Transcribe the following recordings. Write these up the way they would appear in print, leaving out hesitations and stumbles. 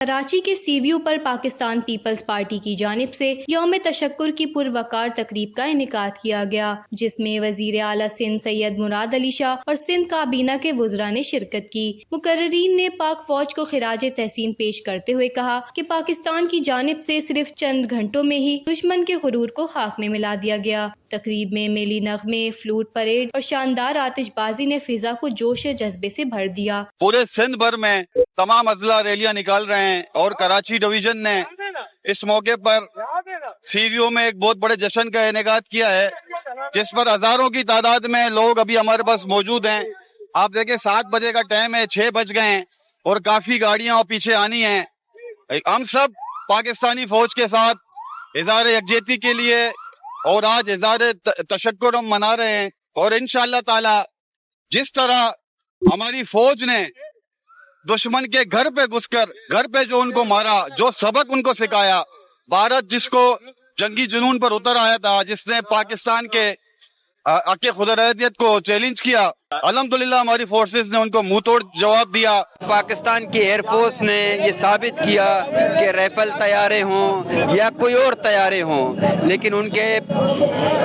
کراچی کے سی ویو پر Pakistan Peoples party کی جانب سے یوم تشکر کی پروقار تقریب کا انعقاد کیا گیا، جس میں وزیر اعلیٰ سندھ سید مراد علی شاہ اور سندھ کابینہ کے وزراء نے شرکت کی۔ مقررین نے پاک فوج کو خراج تحسین پیش کرتے ہوئے کہا کہ پاکستان کی جانب سے صرف چند گھنٹوں میں ہی دشمن کے غرور کو خاک میں ملا دیا گیا۔ تقریب میں میلی نغمے، فلوٹ پریڈ اور شاندار آتش بازی نے فضا کو جوش و جذبے سے بھر دیا۔ پورے سندھ بھر میں تمام اضلاع ریلیاں نکال رہے ہیں اور کراچی ڈویژن نے اس موقع پر سی ویو میں ایک بہت بڑے جشن کا انعقاد کیا ہے، جس پر ہزاروں کی تعداد میں لوگ ابھی ہمارے پاس موجود ہیں۔ آپ دیکھیں 7 بجے کا ٹائم ہے، 6 بج گئے ہیں اور کافی گاڑیاں اور پیچھے آنی ہیں۔ ہم سب پاکستانی فوج کے ساتھ اظہار یکجہتی کے لیے اور آج اظہار تشکر ہم منا رہے ہیں، اور انشاءاللہ تعالی جس طرح ہماری فوج نے دشمن کے گھر پہ گھس کر گھر پہ جو ان کو مارا، جو سبق ان کو سکھایا، بھارت جس کو جنگی جنون پر اتر آیا تھا، جس نے پاکستان کے حق خودارادیت کو چیلنج کیا، الحمدللہ ہماری فورسز نے ان کو منہ توڑ جواب دیا۔ پاکستان کی ایئر فورس نے یہ ثابت کیا کہ ریفل طیارے ہوں یا کوئی اور طیارے ہوں، لیکن ان کے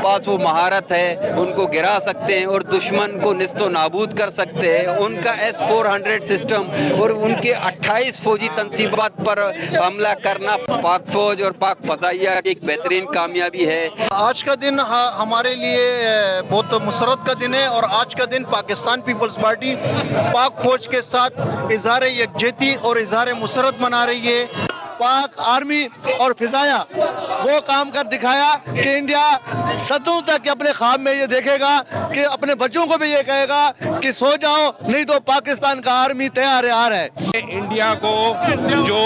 پاس وہ مہارت ہے، ان کو گرا سکتے ہیں اور دشمن کو نیست و نابود کر سکتے ہیں۔ ان کا S-400 سسٹم اور ان کے 28 فوجی تنصیبات پر حملہ کرنا پاک فوج اور پاک فضائیہ کی ایک بہترین کامیابی ہے۔ آج کا دن ہمارے لیے بہت مسرت کا دن ہے، اور آج کا دن پاکستان پیپلز پارٹی پاک فوج کے ساتھ اظہار یکجہتی اور اظہار مسرت منا رہی ہے۔ پاک آرمی اور فضائیہ وہ کام کر دکھایا کہ انڈیا صدوں تک اپنے خواب میں یہ دیکھے گا کہ اپنے بچوں کو بھی یہ کہے گا کہ سو جاؤ، نہیں تو پاکستان کا آرمی تیار ہے۔ انڈیا کو جو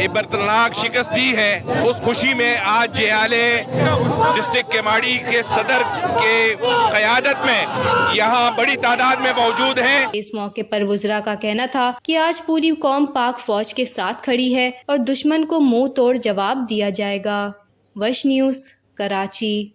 عبرتناک شکست دی ہے، اس خوشی میں آج جیالے ڈسٹرکٹ کیماڑی کے صدر کے قیادت میں یہاں بڑی تعداد میں موجود ہیں۔ اس موقع پر وزراء کا کہنا تھا کہ آج پوری قوم پاک فوج کے ساتھ کھڑی ہے اور دشمن کو منہ توڑ جواب دیا جائے گا۔ وش نیوز، کراچی۔